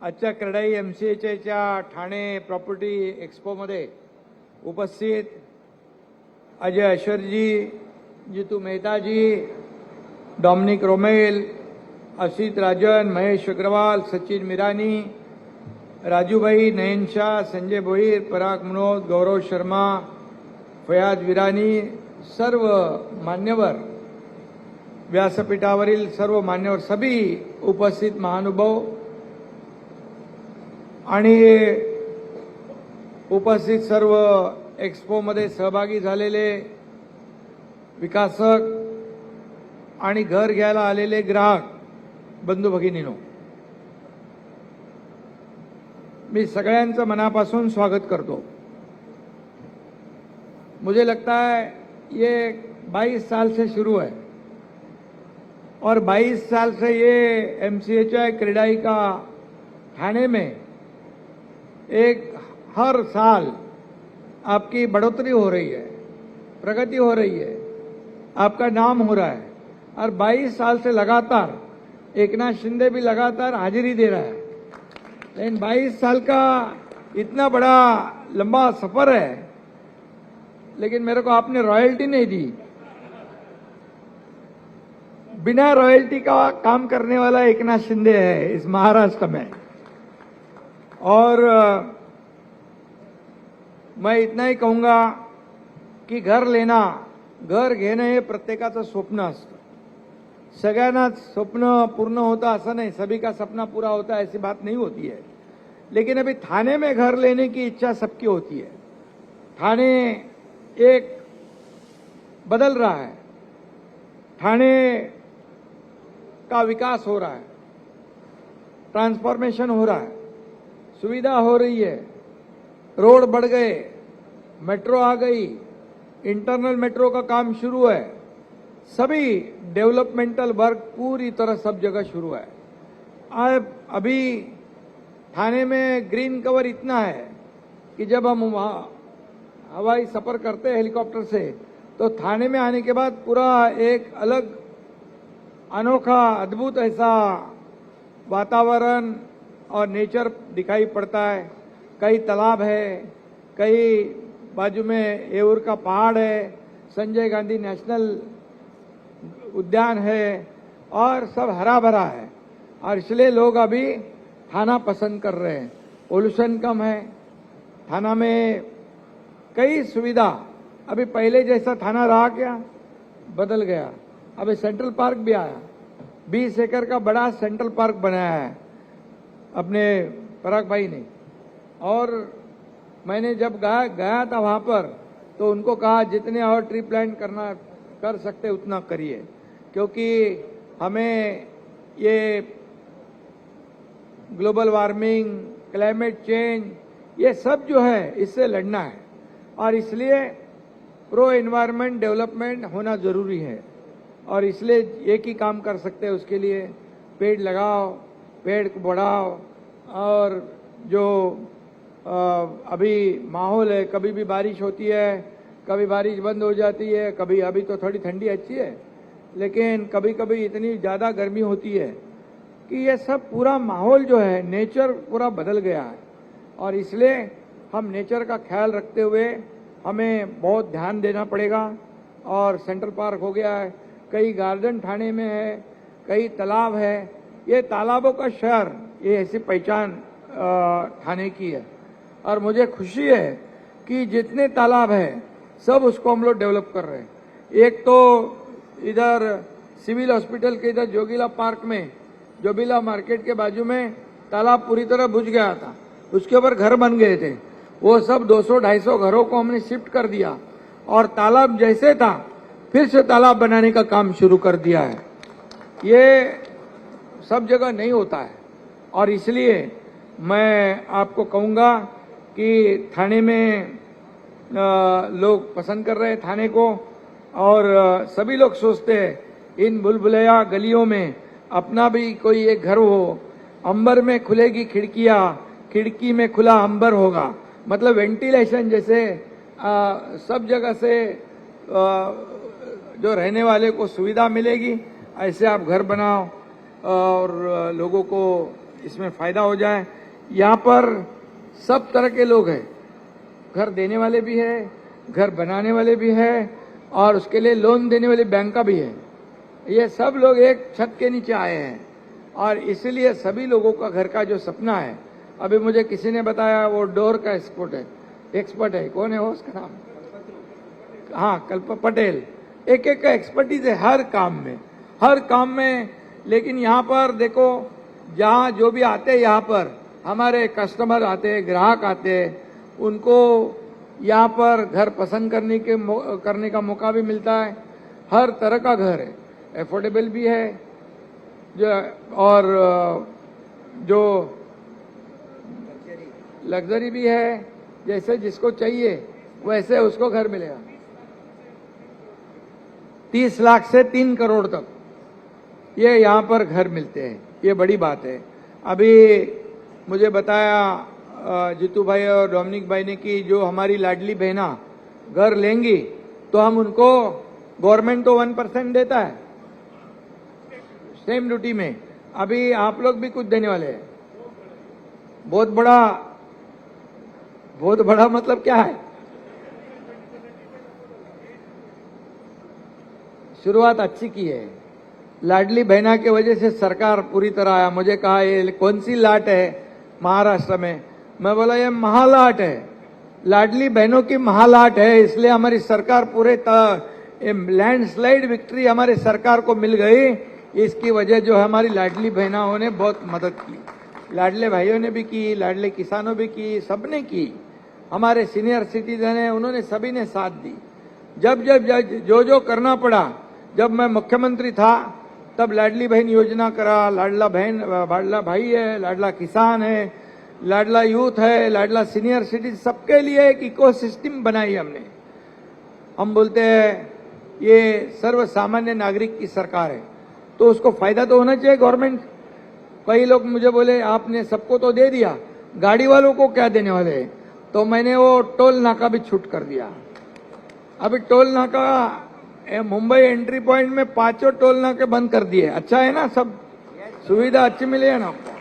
आजच्या क्रेडाई MCHच्या ठाणे प्रॉपर्टी एक्सपोमध्ये उपस्थित Ajay अशरजी, Jitu Mehtaji, Dominic Rommel, Asit राजन, महेश अग्रवाल, सचिन मिरानी, राजूभाई, नयन शाह, संजय भोईर, पराग मनोज, गौरव शर्मा, फयाज विरानी, सर्व मान्यवर, व्यासपीठावरील सर्व मान्यवर, सभी उपस्थित महानुभाव आणि उपस्थित सर्व एक्सपोमध्ये सहभागी झालेले विकासक आणि घर घ्यायला आलेले ग्राहक बंधू भगिनींनो, मी सगळ्यांचं मनापासून स्वागत करतो। मुझे लगता है ये 22 साल से शुरू है और 22 साल से ये MCHI क्रेडाई का ठाणे में एक हर साल आपकी बढ़ोतरी हो रही है, प्रगति हो रही है, आपका नाम हो रहा है और 22 साल से लगातार एकनाथ शिंदे भी लगातार हाजिरी दे रहा है। लेकिन 22 साल का इतना बड़ा लंबा सफर है, लेकिन मेरे को आपने रॉयल्टी नहीं दी। बिना रॉयल्टी का काम करने वाला एकनाथ शिंदे है इस महाराष्ट्र में। और मैं इतना ही कहूंगा की घर लेना, घर घेणं हे प्रत्येकाचं स्वप्न असतं। सगळ्यांनाच स्वप्न पूर्ण होता ऐसा नहीं, सभी का सपना पूरा होता है ऐसी बात नहीं होती है। लेकिन अभी थाने में घर लेने की इच्छा सबकी होती है। थाने एक बदल रहा है, थाने का विकास हो रहा है, ट्रांसफॉर्मेशन हो रहा है, सुविधा हो रही है, रोड बढ़ गए, मेट्रो आ गई, इंटरनल मेट्रो का काम शुरू है, सभी डेवलपमेंटल वर्क पूरी तरह सब जगह शुरू है। अभी थाने में ग्रीन कवर इतना है कि जब हम हवाई सफर करते हैं हेलीकॉप्टर से, तो थाने में आने के बाद पूरा एक अलग अनोखा अद्भुत ऐसा वातावरण और नेचर दिखाई पड़ता है। कई तालाब है, कई बाजू में एऊर का पहाड़ है, संजय गांधी नेशनल उद्यान है और सब हरा भरा है और इसलिए लोग अभी थाना पसंद कर रहे हैं। पोल्यूशन कम है, थाना में कई सुविधा, अभी पहले जैसा थाना रहा क्या, बदल गया। अभी सेंट्रल पार्क भी आया, 20 एकड़ का बड़ा सेंट्रल पार्क बनाया है अपने पराग भाई ने। और मैंने जब गया था वहां पर तो उनको कहा जितने और ट्री प्लांट करना कर सकते उतना करिए, क्योंकि हमें ये ग्लोबल वार्मिंग, क्लाइमेट चेंज, ये सब जो है इससे लड़ना है और इसलिए प्रो एनवायरनमेंट डेवलपमेंट होना जरूरी है। और इसलिए एक ही काम कर सकते हैं, उसके लिए पेड़ लगाओ, पेड़ को बढ़ाओ। और जो अभी माहौल है, कभी भी बारिश होती है, कभी बारिश बंद हो जाती है, कभी अभी तो थोड़ी ठंडी अच्छी है, लेकिन कभी कभी इतनी ज़्यादा गर्मी होती है कि ये सब पूरा माहौल जो है, नेचर पूरा बदल गया है। और इसलिए हम नेचर का ख्याल रखते हुए हमें बहुत ध्यान देना पड़ेगा। और सेंट्रल पार्क हो गया है, कई गार्डन ठाणे में है, कई तालाब है, ये तालाबों का शहर, ये ऐसी पहचान ठाणे की है। और मुझे खुशी है कि जितने तालाब है सब उसको हम लोग डेवलप कर रहे हैं। एक तो इधर सिविल हॉस्पिटल के इधर जोगीला पार्क में, जोगीला मार्केट के बाजू में तालाब पूरी तरह बुझ गया था, उसके ऊपर घर बन गए थे, वो सब 200-250 घरों को हमने शिफ्ट कर दिया और तालाब जैसे था फिर से तालाब बनाने का काम शुरू कर दिया है। ये सब जगह नहीं होता है और इसलिए मैं आपको कहूंगा कि थाने में लोग पसंद कर रहे हैं थाने को। और सभी लोग सोचते हैं इन भूलभुलैया गलियों में अपना भी कोई एक घर हो, अंबर में खुलेगी खिड़कियां, खिड़की में खुला अंबर होगा, मतलब वेंटिलेशन जैसे सब जगह से जो रहने वाले को सुविधा मिलेगी, ऐसे आप घर बनाओ और लोगों को इसमें फायदा हो जाए। यहाँ पर सब तरह के लोग हैं, घर देने वाले भी है, घर बनाने वाले भी है, और उसके लिए लोन देने वाले बैंक का भी है। ये सब लोग एक छत के नीचे आए हैं, और इसलिए सभी लोगों का घर का जो सपना है, अभी मुझे किसी ने बताया वो डोर का एक्सपर्ट है, कौन है वो, उसका नाम, हाँ, कल्प पटेल। एक एक का एक्सपर्टीज है हर काम में। लेकिन यहाँ पर देखो, जहाँ जो भी आते हैं, यहाँ पर हमारे कस्टमर आते हैं, ग्राहक आते हैं, उनको यहाँ पर घर पसंद करने का मौका भी मिलता है। हर तरह का घर है, एफोर्डेबल भी है, और जो लग्जरी भी है, जैसे जिसको चाहिए वैसे उसको घर मिलेगा। 30 लाख से 3 करोड़ तक ये यहाँ पर घर मिलते हैं, ये बड़ी बात है। अभी मुझे बताया जीतू भाई और डोमिनिक भाई ने कि जो हमारी लाडली बहना घर लेंगी तो हम उनको, गवर्नमेंट तो 1% देता है स्टैम्प ड्यूटी में, अभी आप लोग भी कुछ देने वाले हैं। बहुत बड़ा मतलब क्या है, शुरुआत अच्छी की है। लाडली बहना की वजह से सरकार पूरी तरह आया। मुझे कहा ये कौन सी लाट है महाराष्ट्र में, मैं बोला ये महालाट है, लाडली बहनों की महालाट है, इसलिए हमारी सरकार पूरे लैंडस्लाइड विक्ट्री हमारी सरकार को मिल गई। इसकी वजह जो हमारी लाडली बहनों ने बहुत मदद की, लाडले भाइयों ने भी की, लाडले किसानों भी की, सबने की, हमारे सीनियर सिटीजन है, उन्होंने सभी ने साथ दी। जब जो करना पड़ा, जब मैं मुख्यमंत्री था तब लाडली बहन योजना करा, लाडला भाई है, लाडला किसान है, लाडला यूथ है, लाडला सीनियर सिटीजन, सबके लिए एक इकोसिस्टम बनाई हमने। हम बोलते हैं ये सर्व सामान्य नागरिक की सरकार है, तो उसको फायदा तो होना चाहिए गवर्नमेंट। कई लोग मुझे बोले आपने सबको तो दे दिया, गाड़ी वालों को क्या देने वाले हैं, तो मैंने वो टोल नाका भी छूट कर दिया। अभी टोल नाका मुंबई एंट्री पॉइंट में 5 टोल नाके बंद कर दिए। अच्छा है ना, सब सुविधा अच्छी मिली है ना आपको।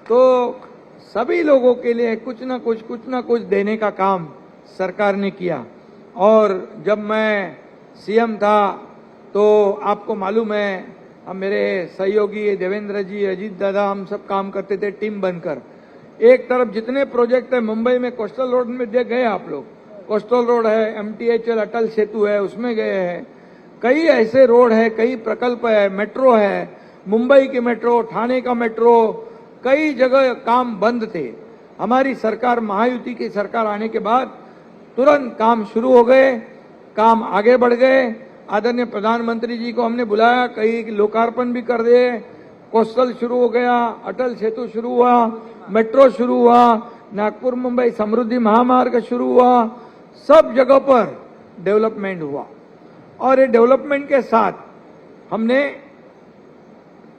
तो सभी लोगों के लिए कुछ ना कुछ देने का काम सरकार ने किया। और जब मैं सीएम था तो आपको मालूम है, हम मेरे सहयोगी देवेंद्र जी, अजीत दादा, हम सब काम करते थे टीम बनकर। एक तरफ जितने प्रोजेक्ट है मुंबई में, कोस्टल रोड में देख गए आप लोग, कोस्टल रोड है, MTHL अटल सेतु है, उसमें गए हैं। कई ऐसे रोड है, कई प्रकल्प है, मेट्रो है, मुंबई की मेट्रो, ठाणे का मेट्रो, कई जगह काम बंद थे। हमारी सरकार, महायुति की सरकार आने के बाद तुरंत काम शुरू हो गए, काम आगे बढ़ गए। आदरणीय प्रधानमंत्री जी को हमने बुलाया, कई लोकार्पण भी कर दिए, कोस्टल शुरू हो गया, अटल सेतु शुरू हुआ, मेट्रो शुरू हुआ, नागपुर मुंबई समृद्धि महामार्ग शुरू हुआ, सब जगह पर डेवलपमेंट हुआ। और ये डेवलपमेंट के साथ हमने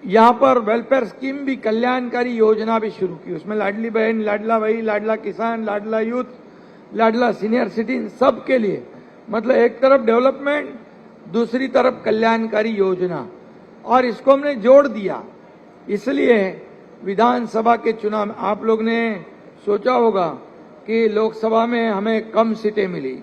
यहाँ पर वेलफेयर स्कीम भी, कल्याणकारी योजना भी शुरू की। उसमें लाडली बहन, लाडला भाई, लाडला किसान, लाडला यूथ, लाडला सीनियर सिटीजन, सबके लिए, मतलब एक तरफ डेवलपमेंट, दूसरी तरफ कल्याणकारी योजना, और इसको हमने जोड़ दिया। इसलिए विधानसभा के चुनाव में आप लोग ने सोचा होगा कि लोकसभा में हमें कम सीटें मिली।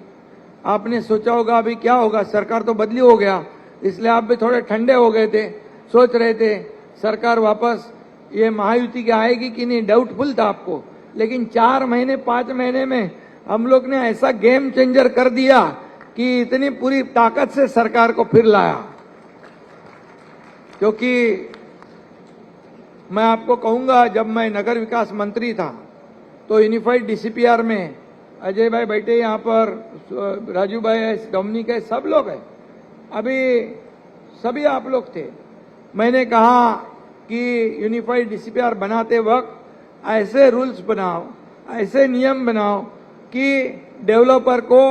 आपने सोचा होगा अभी क्या होगा, सरकार तो बदली हो गया, इसलिए आप भी थोड़े ठंडे हो गए थे, सोच रहे थे सरकार वापस ये महायुति की आएगी कि नहीं, डाउटफुल था आपको। लेकिन 4 महीने 5 महीने में हम लोग ने ऐसा गेम चेंजर कर दिया कि इतनी पूरी ताकत से सरकार को फिर लाया। क्योंकि मैं आपको कहूंगा, जब मैं नगर विकास मंत्री था तो यूनिफाइड DCPR में अजय भाई बैठे यहाँ पर, राजू भाई है, डोमिनिक है, सब लोग हैं, अभी सभी आप लोग थे। मैंने कहा कि यूनिफाइड DCPR बनाते वक्त ऐसे रूल्स बनाओ, ऐसे नियम बनाओ कि डेवलपर को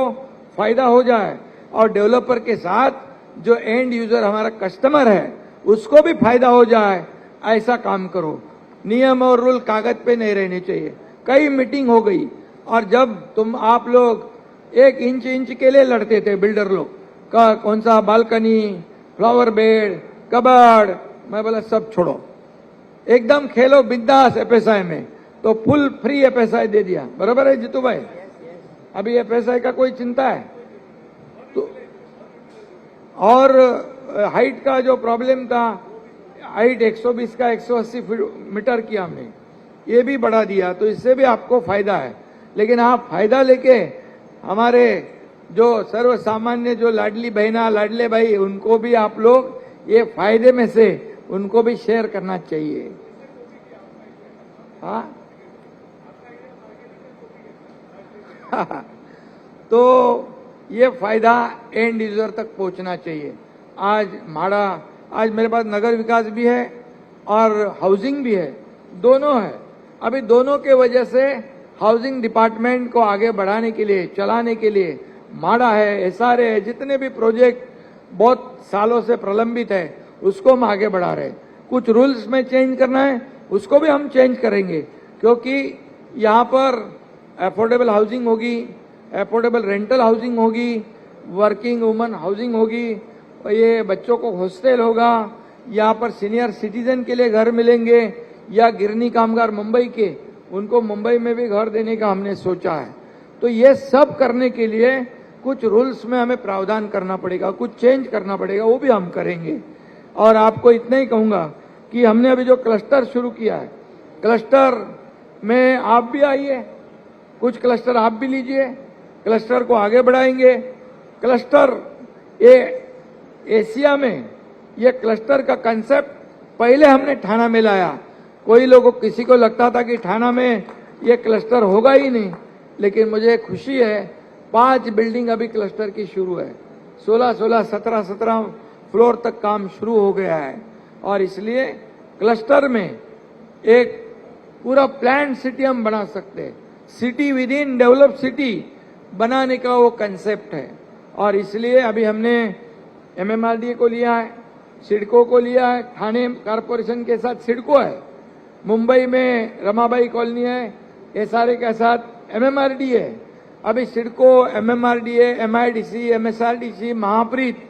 फायदा हो जाए, और डेवलपर के साथ जो एंड यूजर हमारा कस्टमर है उसको भी फायदा हो जाए, ऐसा काम करो। नियम और रूल कागज पे नहीं रहने चाहिए। कई मीटिंग हो गई, और जब आप लोग 1 इंच के लिए लड़ते थे, बिल्डर लोग का, कौन सा बालकनी, फ्लावर बेड, कबर्ड, मैं बोला सब छोड़ो, एकदम खेलो बिंदास एफएसआई में, तो फुल फ्री एफएसआई दे दिया। बराबर है जीतू भाई? अभी एफएसआई का कोई चिंता है तो? और हाइट का जो प्रॉब्लम था, हाइट 120 का 180 मीटर किया हमने, ये भी बढ़ा दिया, तो इससे भी आपको फायदा है। लेकिन आप फायदा लेके हमारे जो सर्व सामान्य जो लाडली बहना लाडले भाई, उनको भी आप लोग ये फायदे में से उनको भी शेयर करना चाहिए। हाँ तो ये फायदा एंड यूजर तक पहुंचना चाहिए। आज माड़ा, आज मेरे पास नगर विकास भी है और हाउसिंग भी है, दोनों है। अभी दोनों के वजह से हाउसिंग डिपार्टमेंट को आगे बढ़ाने के लिए, चलाने के लिए माड़ा है, एसआरए है, जितने भी प्रोजेक्ट बहुत सालों से प्रलंबित है, उसको हम आगे बढ़ा रहे हैं। कुछ रूल्स में चेंज करना है, उसको भी हम चेंज करेंगे, क्योंकि यहाँ पर अफोर्डेबल हाउसिंग होगी, अफोर्डेबल रेंटल हाउसिंग होगी, वर्किंग वुमन हाउसिंग होगी, ये बच्चों को हॉस्टल होगा, यहाँ पर सीनियर सिटीजन के लिए घर मिलेंगे, या गिरनी कामगार मुंबई के, उनको मुंबई में भी घर देने का हमने सोचा है। तो ये सब करने के लिए कुछ रूल्स में हमें प्रावधान करना पड़ेगा, कुछ चेंज करना पड़ेगा, वो भी हम करेंगे। और आपको इतना ही कहूंगा कि हमने अभी जो क्लस्टर शुरू किया है, क्लस्टर में आप भी आइए, कुछ क्लस्टर आप भी लीजिए, क्लस्टर को आगे बढ़ाएंगे। क्लस्टर ये एशिया में ये क्लस्टर का कंसेप्ट पहले हमने ठाणा में लाया। कोई लोगों, किसी को लगता था कि ठाणा में ये क्लस्टर होगा ही नहीं, लेकिन मुझे खुशी है 5 बिल्डिंग अभी क्लस्टर की शुरू है, 16-16, 17-17 फ्लोर तक काम शुरू हो गया है। और इसलिए क्लस्टर में एक पूरा प्लान सिटी हम बना सकते हैं, city with in develop city बनाने का वो कंसेप्ट है। और इसलिए अभी हमने एमएमआरडीए को लिया है, सिडको को लिया है, ठाणे कारपोरेशन के साथ सिडको है, मुंबई में रमाबाई कॉलोनी है, एसआरए के साथ एमएमआरडीए है। अभी CIDCO, MMRDA, MIDC, MSRDC, Mahapreet,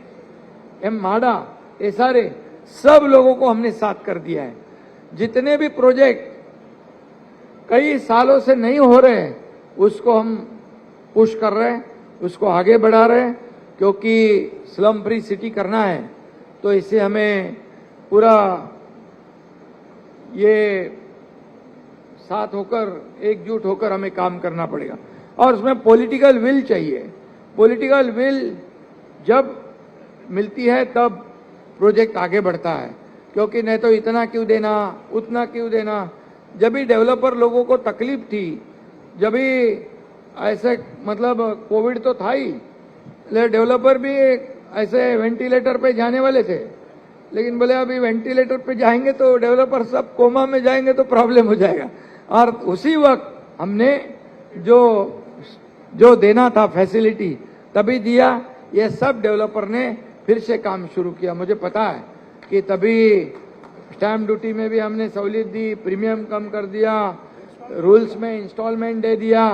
माडा, एसआरए, सब लोगों को हमने साथ कर दिया है। जितने भी प्रोजेक्ट कई सालों से नहीं हो रहे हैं, उसको हम पुश कर रहे हैं, उसको आगे बढ़ा रहे हैं, क्योंकि स्लम फ्री सिटी करना है, तो इसे हमें पूरा ये साथ होकर, एकजुट होकर हमें काम करना पड़ेगा। और उसमें पॉलिटिकल विल चाहिए। पॉलिटिकल विल जब मिलती है तब प्रोजेक्ट आगे बढ़ता है, क्योंकि नहीं तो इतना क्यों देना, उतना क्यों देना। जब भी डेवलपर लोगों को तकलीफ थी, जब भी ऐसे मतलब कोविड तो था ही, डेवलपर भी ऐसे वेंटिलेटर पे जाने वाले थे, लेकिन बोले अभी वेंटिलेटर पे जाएंगे तो डेवलपर सब कोमा में जाएंगे तो प्रॉब्लम हो जाएगा। और उसी वक्त हमने जो देना था फैसिलिटी तभी दिया। ये सब डेवलपर ने फिर से काम शुरू किया। मुझे पता है कि तभी स्टैम्प ड्यूटी में भी हमने सहूलियत दी, प्रीमियम कम कर दिया, रूल्स में इंस्टॉलमेंट दे दिया।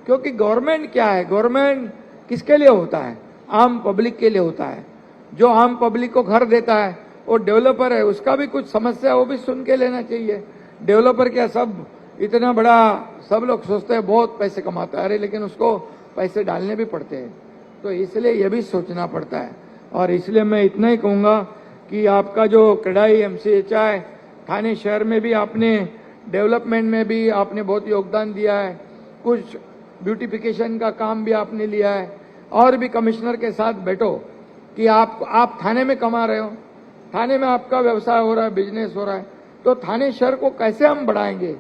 क्योंकि गवर्नमेंट क्या है, गवर्नमेंट किसके लिए होता है? आम पब्लिक के लिए होता है। जो आम पब्लिक को घर देता है वो डेवलपर है, उसका भी कुछ समस्या वो भी सुन के लेना चाहिए। डेवलपर क्या सब इतना बड़ा, सब लोग सोचते हैं बहुत पैसे कमाता है, अरे लेकिन उसको पैसे डालने भी पड़ते हैं, तो इसलिए ये भी सोचना पड़ता है। और इसलिए मैं इतना ही कहूंगा कि आपका जो कड़ाई एमसीएचआई ठाणे शहर में भी आपने डेवलपमेंट में भी आपने बहुत योगदान दिया है, कुछ ब्यूटिफिकेशन का काम भी आपने लिया है। और भी कमिश्नर के साथ बैठो कि आप थाने में कमा रहे हो, थाने में आपका व्यवसाय हो रहा है, बिजनेस हो रहा है, तो थाने शहर को कैसे हम बढ़ाएंगे,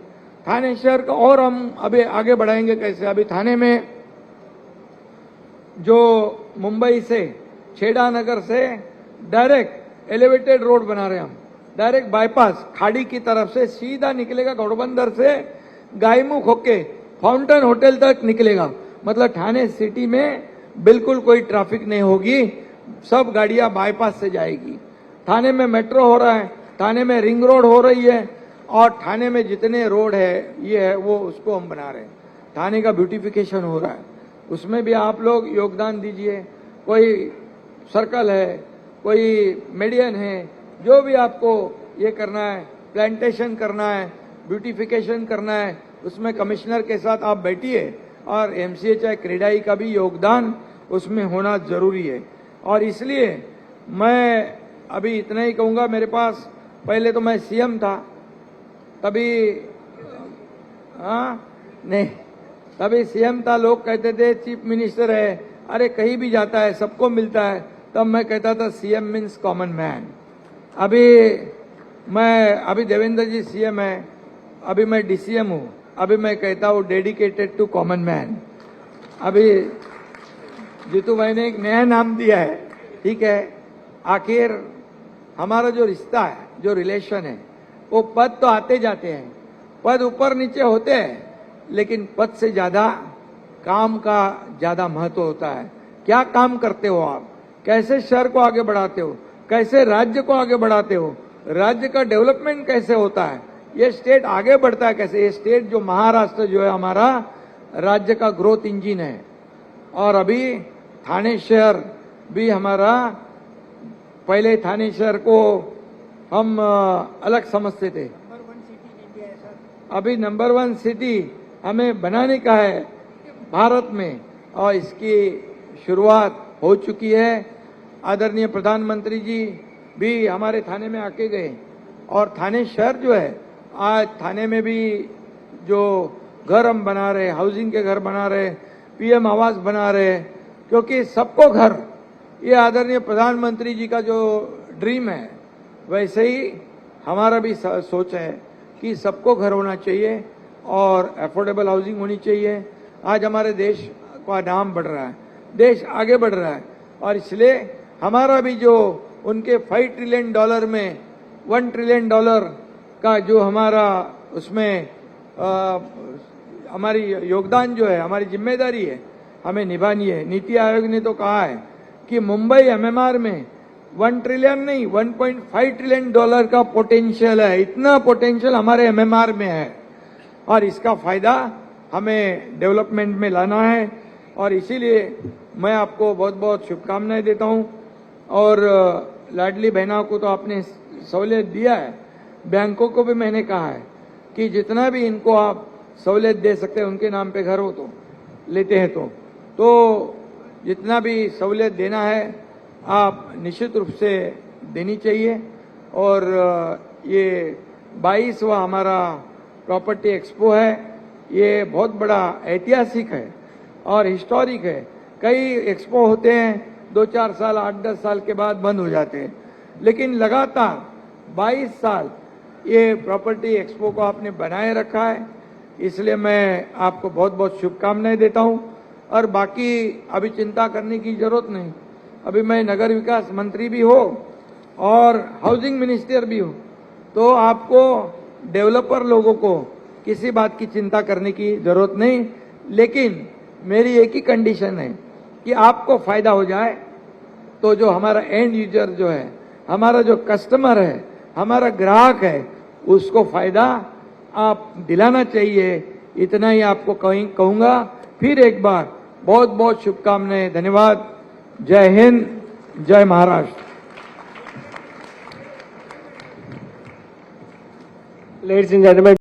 थाने शहर को और हम अभी आगे बढ़ाएंगे कैसे। अभी थाने में जो मुंबई से छेड़ा नगर से डायरेक्ट एलिवेटेड रोड बना रहे हैं हम, डायरेक्ट बाईपास खाड़ी की तरफ से सीधा निकलेगा, घोड़बंदर से गायमुख होके फाउंटेन होटल तक निकलेगा। मतलब ठाणे सिटी में बिल्कुल कोई ट्रैफिक नहीं होगी, सब गाड़ियां बाईपास से जाएगी। ठाणे में मेट्रो हो रहा है, ठाणे में रिंग रोड हो रही है, और ठाणे में जितने रोड है ये है वो उसको हम बना रहे हैं। ठाणे का ब्यूटिफिकेशन हो रहा है, उसमें भी आप लोग योगदान दीजिए। कोई सर्कल है, कोई मेडियन है, जो भी आपको ये करना है प्लांटेशन करना है, ब्यूटिफिकेशन करना है, उसमें कमिश्नर के साथ आप बैठिए और एमसीए चाहे क्रेडाई का भी योगदान उसमें होना जरूरी है। और इसलिए मैं अभी इतना ही कहूंगा, मेरे पास पहले तो मैं सीएम था, तभी नहीं, तभी सीएम था, लोग कहते थे चीफ मिनिस्टर है, अरे कहीं भी जाता है सबको मिलता है, तब मैं कहता था सीएम मीन्स कॉमन मैन। अभी देवेंद्र जी सीएम है, अभी मैं डीसीएम हूं, अभी मैं कहता हूं डेडिकेटेड टू कॉमन मैन। अभी जीतू भाई ने एक नया नाम दिया है, ठीक है। आखिर हमारा जो रिश्ता है, जो रिलेशन है, वो पद तो आते जाते हैं, पद ऊपर नीचे होते हैं, लेकिन पद से ज्यादा काम का ज्यादा महत्व होता है। क्या काम करते हो आप, कैसे शहर को आगे बढ़ाते हो, कैसे राज्य को आगे बढ़ाते हो, राज्य का डेवलपमेंट कैसे होता है, ये स्टेट आगे बढ़ता है कैसे। ये स्टेट जो महाराष्ट्र जो है हमारा राज्य का ग्रोथ इंजन है। और अभी थाने शहर भी हमारा, पहले थाने शहर को हम अलग समझते थे, अभी नंबर 1 सिटी हमें बनाने का है भारत में, और इसकी शुरुआत हो चुकी है। आदरणीय प्रधानमंत्री जी भी हमारे थाने में आके गए, और थाने शहर जो है, आज थाने में भी जो घर हम बना रहे, हाउसिंग के घर बना रहे, पीएम आवास बना रहे, क्योंकि सबको घर, ये आदरणीय प्रधानमंत्री जी का जो ड्रीम है, वैसे ही हमारा भी सोच है कि सबको घर होना चाहिए और अफोर्डेबल हाउसिंग होनी चाहिए। आज हमारे देश का नाम बढ़ रहा है, देश आगे बढ़ रहा है, और इसलिए हमारा भी जो उनके $5 ट्रिलियन में $1 ट्रिलियन का जो हमारा उसमें हमारी योगदान जो है, हमारी जिम्मेदारी है, हमें निभानी है। नीति आयोग ने तो कहा है कि मुंबई एमएमआर में $1 ट्रिलियन नहीं, $1.5 ट्रिलियन का पोटेंशियल है। इतना पोटेंशियल हमारे एमएमआर में है, और इसका फायदा हमें डेवलपमेंट में लाना है। और इसीलिए मैं आपको बहुत बहुत शुभकामनाएं देता हूं। और लाडली बहना को तो आपने सहूलियत दिया है, बैंकों को भी मैंने कहा है कि जितना भी इनको आप सहूलियत दे सकते हैं, उनके नाम पे घर हो तो लेते हैं तो जितना भी सहूलियत देना है आप निश्चित रूप से देनी चाहिए। और ये 22वां हमारा प्रॉपर्टी एक्सपो है, ये बहुत बड़ा ऐतिहासिक है और हिस्टोरिक है। कई एक्सपो होते हैं 2-4 साल, 8-10 साल के बाद बंद हो जाते हैं, लेकिन लगातार 22 साल ये प्रॉपर्टी एक्सपो को आपने बनाए रखा है, इसलिए मैं आपको बहुत बहुत शुभकामनाएं देता हूं। और बाकी अभी चिंता करने की जरूरत नहीं, अभी मैं नगर विकास मंत्री भी हो और हाउसिंग मिनिस्टर भी हूं, तो आपको डेवलपर लोगों को किसी बात की चिंता करने की जरूरत नहीं। लेकिन मेरी एक ही कंडीशन है कि आपको फायदा हो जाए, तो जो हमारा एंड यूजर जो है, हमारा जो कस्टमर है, हमारा ग्राहक है, उसको फायदा आप दिलाना चाहिए। इतना ही आपको कहूंगा। फिर एक बार बहुत बहुत शुभकामनाएं, धन्यवाद। जय हिंद, जय महाराष्ट्र। Ladies and gentlemen,